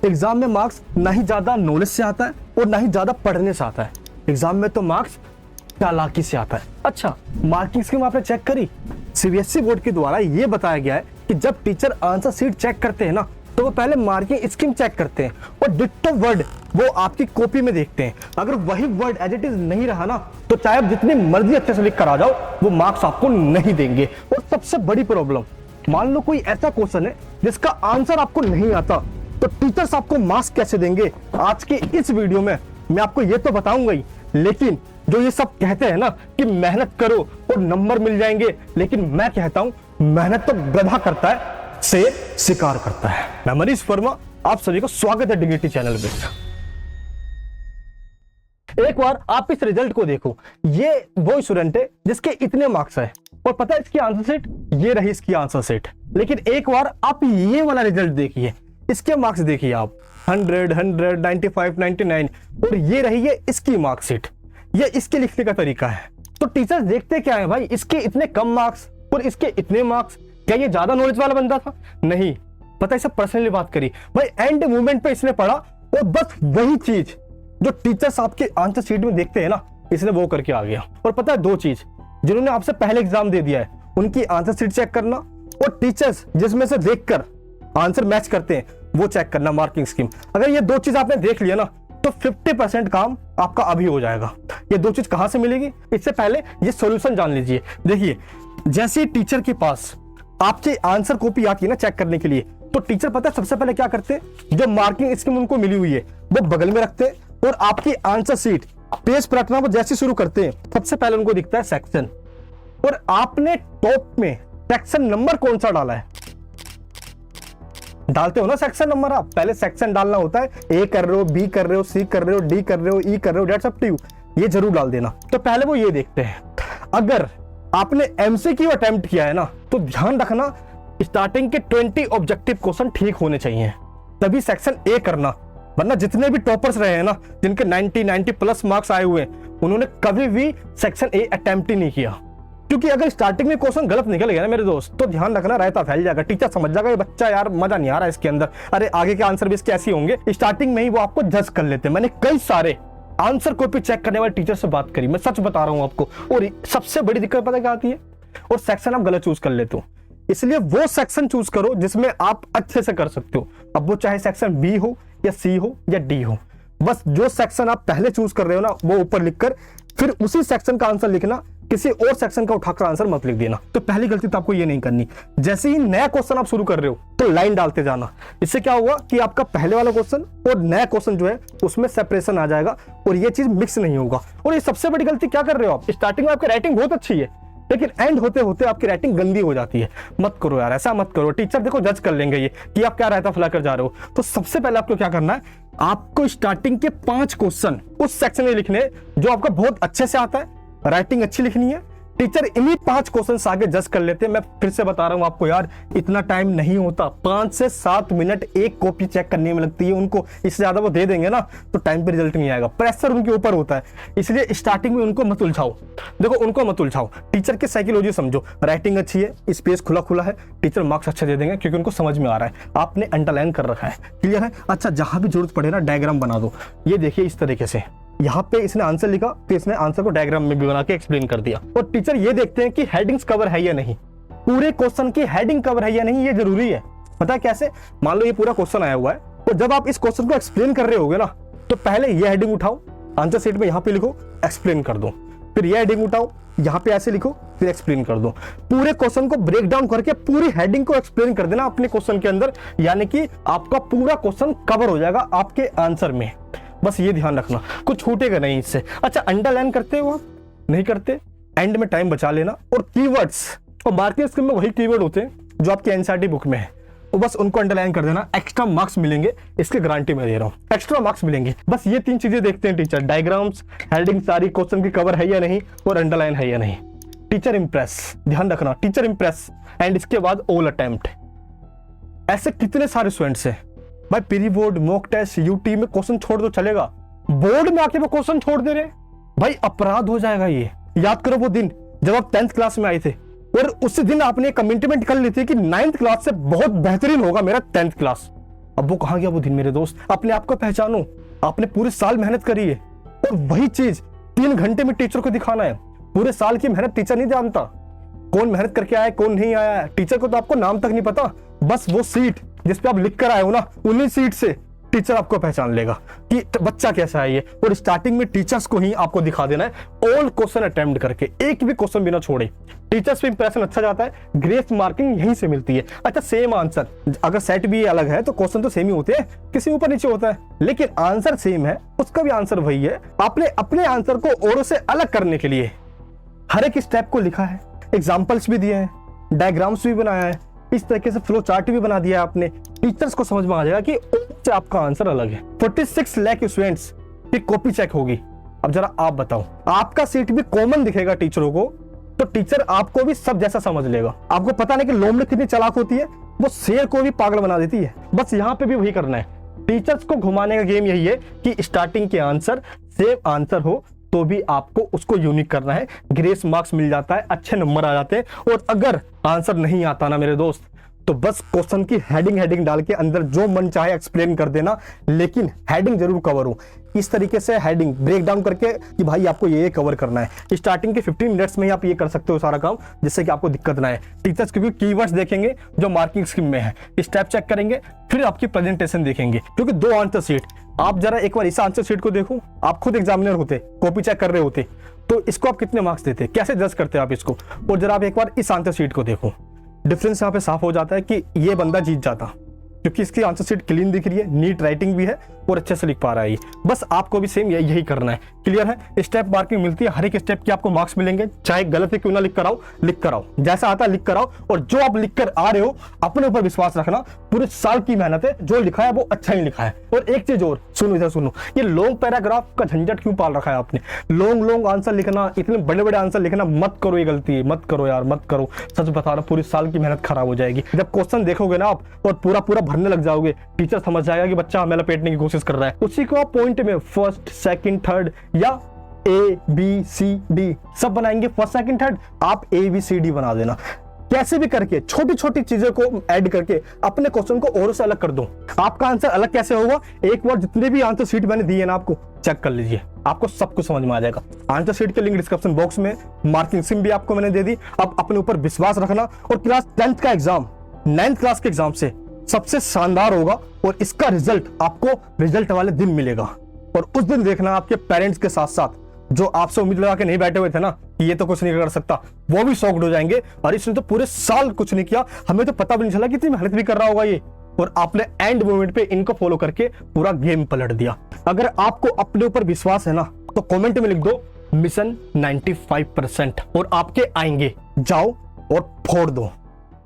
Exam में marks ना ही ज्यादा नॉलेज से आता है और ना ही ज्यादा पढ़ने से आता है। एग्जाम में तो मार्क्स चालाकी से आता है। अच्छा, मार्किंग स्कीम आपने चेक करी? सीबीएसई बोर्ड के द्वारा ये बताया गया है कि जब टीचर आंसर शीट चेक करते हैं ना, तो वो पहले मार्किंग स्कीम चेक करते हैं और डिट्टो वर्ड वो आपकी कॉपी में देखते हैं। अगर वही वर्ड एज इट इज नहीं रहा ना, तो चाहे आप जितनी मर्जी अच्छे से लिख कर आ जाओ, वो मार्क्स आपको नहीं देंगे। और सबसे बड़ी प्रॉब्लम, मान लो कोई ऐसा क्वेश्चन है जिसका आंसर आपको नहीं आता, तो टीचर्स आपको मार्क्स कैसे देंगे? आज की इस वीडियो में मैं आपको ये तो बताऊंगा ही, लेकिन जो ये सब कहते हैं ना कि मेहनत करो और नंबर मिल जाएंगे, लेकिन मैं कहता हूं मेहनत तो गधा करता है, शेर शिकार करता है। मैं मनीष वर्मा, आप सभी को स्वागत है डिग्निटी चैनल पे। एक बार आप इस रिजल्ट को देखो, ये वो स्टूडेंट है जिसके इतने मार्क्स है और पता है इसकी आंसर शीट, ये रही इसकी आंसर शीट। लेकिन एक बार आप ये वाला रिजल्ट देखिए, इसके मार्क्स देखिए आप 100, 100, 95, 99 और ये रही है इसकी मार्कशीट। ये इसके लिखने का तरीका है। तो टीचर्स देखते क्या है भाई, इसके इतने कम मार्क्स और इसके इतने मार्क्स, क्या ये ज्यादा नॉलेज वाला बंदा था? नहीं, पता है इसे पर्सनली बात करी भाई, एंड मूवमेंट पे इसने पढ़ा और बस वही चीज जो टीचर्स आपके आंसर शीट में देखते हैं ना, इसने वो करके आ गया। और पता है दो चीज, जिन्होंने आपसे पहले एग्जाम दे दिया है उनकी आंसर शीट चेक करना, और टीचर्स जिसमें से देखकर आंसर मैच करते हैं वो चेक करना, मार्किंग स्कीम। अगर ये दो चीज आपने देख लिया ना, तो 50% काम आपका अभी हो जाएगा। ये दो चीज कहां से मिलेगी? इससे पहले ये सॉल्यूशन जान लीजिए। देखिए, जैसे टीचर के पास आपकी आंसर कॉपी आती है ना चेक करने के लिए, तो टीचर पता है सबसे पहले क्या करते हैं, जो मार्किंग स्कीम उनको मिली हुई है वो बगल में रखते हैं, और आपकी आंसर शीट पेज पर रखना वो जैसे शुरू करते हैं, सबसे पहले उनको दिखता है सेक्शन, और आपने टॉप में सेक्शन नंबर कौन सा डाला है? डालते हो ना सेक्शन नंबर, आप पहले सेक्शन डालना होता है। ए कर रहे हो, बी कर रहे हो, सी कर रहे हो, डी कर रहे हो, ई कर रहे हो, दैट्स अप टू यू, ये जरूर डाल देना। तो पहले वो ये देखते हैं। अगर आपने एमसीक्यू अटेम्प्ट किया है ना, तो ध्यान रखना स्टार्टिंग के 20 ऑब्जेक्टिव क्वेश्चन ठीक होने चाहिए, तभी सेक्शन ए करना। वरना जितने भी टॉपर्स रहे हैं ना, जिनके 90 प्लस मार्क्स आए हुए हैं, उन्होंने कभी भी सेक्शन ए अटेम्प्ट ही नहीं किया। क्योंकि अगर स्टार्टिंग में क्वेश्चन गलत निकल गया ना मेरे दोस्त, तो ध्यान रखना रायता फैल जाएगा। टीचर समझ जाएगा ये बच्चा यार मजा नहीं आ रहा है इसके अंदर, अरे आगे के आंसर भी इसके ऐसे होंगे। स्टार्टिंग में ही वो आपको जज कर लेते हैं। मैंने कई सारे आंसर कॉपी चेक करने वाले टीचर से बात करी, मैं सच बता रहा हूं आपको। और सबसे बड़ी दिक्कत पता क्या आती है? और सेक्शन आप गलत चूज कर लेते हो। इसलिए वो सेक्शन चूज करो जिसमें आप अच्छे से कर सकते हो। अब वो चाहे सेक्शन बी हो या सी हो या डी हो, बस जो सेक्शन आप पहले चूज कर रहे हो ना, वो ऊपर लिखकर फिर उसी सेक्शन का आंसर लिखना, किसी और सेक्शन का उठाकर आंसर मत लिख देना। तो पहली गलती तो आपको ये नहीं करनी। जैसे ही नया क्वेश्चन आप शुरू कर रहे हो, तो लाइन डालते जाना। इससे क्या होगा कि आपका पहले वाला क्वेश्चन और नया क्वेश्चन जो है उसमें सेपरेशन आ जाएगा और ये चीज मिक्स नहीं होगा। और ये सबसे बड़ी गलती क्या कर रहे हो आप? स्टार्टिंग में आपकी राइटिंग बहुत अच्छी है, लेकिन एंड होते होते आपकी राइटिंग गंदी हो जाती है। मत करो यार, ऐसा मत करो। टीचर देखो जज कर लेंगे ये कि आप क्या रायता फैला कर जा रहे हो। तो सबसे पहले आपको क्या करना है, आपको स्टार्टिंग के 5 क्वेश्चन उस सेक्शन में लिखने जो आपका बहुत अच्छे से आता है, राइटिंग अच्छी लिखनी है। टीचर इन्हीं 5 क्वेश्चन आगे जज कर लेते हैं। मैं फिर से बता रहा हूं आपको यार, इतना टाइम नहीं होता। 5 से 7 मिनट एक कॉपी चेक करने में लगती है उनको। इससे ज्यादा वो दे देंगे ना, तो टाइम पे रिजल्ट नहीं आएगा। प्रेशर उनके ऊपर होता है, इसलिए स्टार्टिंग में उनको मत उलझाओ। देखो, उनको मत उलझाओ, टीचर की साइकोलॉजी समझो। राइटिंग अच्छी है, स्पेस खुला खुला है, टीचर मार्क्स अच्छे दे देंगे, क्योंकि उनको समझ में आ रहा है, आपने अंडरलाइन कर रखा है। क्लियर है? अच्छा, जहां भी जरूरत पड़े ना डायग्राम बना दो। ये देखिए इस तरीके से, यहाँ पे इसने आंसर लिखा, तो इसने आंसर को डायग्राम में भी बना के एक्सप्लेन कर दिया। और टीचर ये देखते हैं कि हेडिंग्स कवर है या नहीं, पूरे क्वेश्चन की हेडिंग कवर है या नहीं, ये जरूरी है। पता है कैसे? मान लो ये पूरा क्वेश्चन आया हुआ है, तो जब आप इस क्वेश्चन को एक्सप्लेन कर रहे होगे ना, तो पहले ये हेडिंग उठाओ, आंसर शीट में यहाँ पे लिखो, एक्सप्लेन कर दो। फिर ये हेडिंग उठाओ, यहाँ पे ऐसे लिखो, फिर एक्सप्लेन कर दो। पूरे क्वेश्चन को ब्रेक डाउन करके पूरी हेडिंग को एक्सप्लेन कर देना अपने क्वेश्चन के अंदर, यानी कि आपका पूरा क्वेश्चन कवर हो जाएगा आपके आंसर में। बस ये ध्यान रखना, कुछ छूटेगा नहीं इससे। अच्छा, अंडरलाइन करते हो आप? नहीं करते? एंड में टाइम बचा लेना। और कीवर्ड्स और मार्किंग स्कीम में वही कीवर्ड होते हैं जो आपकी एनसीईआरटी बुक में है, तो बस उनको अंडरलाइन कर देना। एक्स्ट्रा मार्क्स मिलेंगे, इसकी गारंटी मैं दे रहा हूँ, एक्स्ट्रा मार्क्स मिलेंगे। बस ये 3 चीजें देखते हैं टीचर, डायग्राम्स, हेडिंग सारी क्वेश्चन की कवर है या नहीं, और अंडरलाइन है या नहीं। टीचर इंप्रेस, ध्यान रखना, टीचर इंप्रेस, एंड इसके बाद ऑल अटेम्प्ट। ऐसे कितने सारे स्टूडेंट्स हैं भाई, pre board, mock test, UT में क्वेश्चन छोड़ दो चलेगा, बोर्ड में आके वो क्वेश्चन छोड़ दे रहे भाई, अपराध हो जाएगा ये। याद करो वो दिन जब आप 10th क्लास में आए थे, और उसी दिन आपने कमिटमेंट कर ली थी कि 9th क्लास से बहुत बेहतरीन होगा मेरा 10th क्लास। अब वो कहाँ गया वो दिन मेरे दोस्त? अपने आप को पहचानो, आपने पूरे साल मेहनत करी है और वही चीज 3 घंटे में टीचर को दिखाना है। पूरे साल की मेहनत टीचर नहीं जानता, कौन मेहनत करके आया कौन नहीं आया है। टीचर को तो आपको नाम तक नहीं पता, बस वो सीट जिस पे आप लिख कर आए हो ना, उन्हीं सीट से टीचर आपको पहचान लेगा कि बच्चा कैसा है ये। और स्टार्टिंग में टीचर्स को ही आपको दिखा देना है ऑल क्वेश्चन अटेम्प्ट करके, एक भी क्वेश्चन बिना छोड़े। टीचर्स पे इंप्रेशन अच्छा जाता है, ग्रेस मार्किंग यहीं से मिलती है। अच्छा सेम आंसर, अगर सेट भी अलग है तो क्वेश्चन तो सेम ही होते हैं, किसी ऊपर नीचे होता है, लेकिन आंसर सेम है, उसका भी आंसर वही है। आपने अपने आंसर को औरों से अलग करने के लिए हर एक स्टेप को लिखा है, एग्जाम्पल्स भी दिए हैं, डायग्राम्स भी बनाया है, इस तरीके से फ्लो चार्ट भी बना दिया है आपने। टीचर्स को समझ में आ जाएगा कि उससे आपका आंसर अलग है। 46 लाख स्टूडेंट्स की कॉपी चेक होगी। अब जरा आप बताओ, आपका सीट भी कॉमन दिखेगा टीचरों को, तो टीचर आपको भी सब जैसा समझ लेगा। आपको पता नहीं कि लोमड़ी कितनी चालाक होती है, वो शेर को भी पागल बना देती है। बस यहाँ पे भी वही करना है, टीचर्स को घुमाने का गेम यही है कि स्टार्टिंग के आंसर सेम आंसर हो तो भी आपको उसको यूनिक करना है, ग्रेस मार्क्स मिल जाता है, अच्छे नंबर आ जाते हैं। और अगर आंसर नहीं आता ना मेरे दोस्त, तो बस क्वेश्चन की हेडिंग डाल के अंदर जो मन चाहे एक्सप्लेन कर देना, लेकिन हेडिंग जरूर कवर हो। इस तरीके से हेडिंग ब्रेक डाउन करके कि भाई आपको ये कवर करना है। स्टार्टिंग के 15 मिनट्स में ही आप ये कर सकते हो सारा काम, जिससे कि आपको दिक्कत ना आए। टीचर्स क्योंकि कीवर्ड्स देखेंगे जो मार्किंग स्कीम में है, स्टेप चेक करेंगे, फिर आपकी प्रेजेंटेशन देखेंगे। क्योंकि 2 आंसर शीट, आप जरा एक बार इस आंसर शीट को देखो, आप खुद एग्जामिनर होते, कॉपी चेक कर रहे होते, तो इसको आप कितने मार्क्स देते, कैसे जज करते आप इसको। और जरा आप एक बार इस आंसर शीट को देखो, डिफरेंस यहाँ पे साफ हो जाता है कि ये बंदा जीत जाता, क्योंकि इसकी आंसर शीट क्लीन दिख रही है, नीट राइटिंग भी है और अच्छे से लिख पा रहा है ये। बस आपको भी सेम यही करना है। क्लियर है? स्टेप मार्किंग मिलती है, हर एक स्टेप के आपको मार्क्स मिलेंगे, चाहे गलत ही क्यों ना लिख कर आओ, जैसा आता है लिख कर आओ। और जो आप लिख कर आ रहे हो, अपने ऊपर विश्वास रखना, पूरे साल की मेहनत है, जो लिखा है वो अच्छा ही लिखा है। और एक चीज और सुनो, इधर सुनो, ये लॉन्ग पैराग्राफ का झंझट क्यों पाल रखा है आपने? लॉन्ग आंसर लिखना, इतने बड़े आंसर लिखना मत करो, ये गलती है, मत करो यार, मत करो। सच बता रहा, पूरी साल की मेहनत खराब हो जाएगी। जब क्वेश्चन देखोगे ना आप और पूरा भरने लग जाओगे, टीचर समझ जाएगा कि बच्चा हमें लपेटने की कोशिश कर रहा है। उसी को आप पॉइंट में फर्स्ट सेकंड थर्ड या ABCD सब बनाएंगे। फर्स्ट सेकंड थर्ड आप ABCD बना देना, कैसे भी करके छोटी चीजों को ऐड करके अपने क्वेश्चन को और से अलग कर दो। आपका आंसर अलग कैसे होगा, एक बार जितने भी आंसर शीट मैंने दिए ना आपको चेक कर लीजिए, आपको सब कुछ समझ में आ जाएगा। आंसर शीट के लिंक डिस्क्रिप्शन बॉक्स में, मार्किंग स्कीम भी आपको मैंने दे दी। अब अपने ऊपर विश्वास रखना, और क्लास 10th का एग्जाम 9th क्लास के एग्जाम से सबसे शानदार होगा, और इसका रिजल्ट आपको रिजल्ट वाले दिन मिलेगा। और उस दिन देखना आपके पेरेंट्स के साथ साथ जो आपसे उम्मीद लगा के नहीं बैठे हुए थे ना कि ये तो कुछ नहीं कर सकता, वो भी शॉक्ड हो जाएंगे। और इसने तो पूरे साल कुछ नहीं किया, हमें तो पता भी नहीं चला कितनी मेहनत भी कर रहा होगा ये, और आपने एंड मोमेंट पे इनको फॉलो करके पूरा गेम पलट दिया। अगर आपको अपने ऊपर विश्वास है ना, तो कमेंट में लिख दो मिशन 95%, और आपके आएंगे। जाओ और फोड़ दो।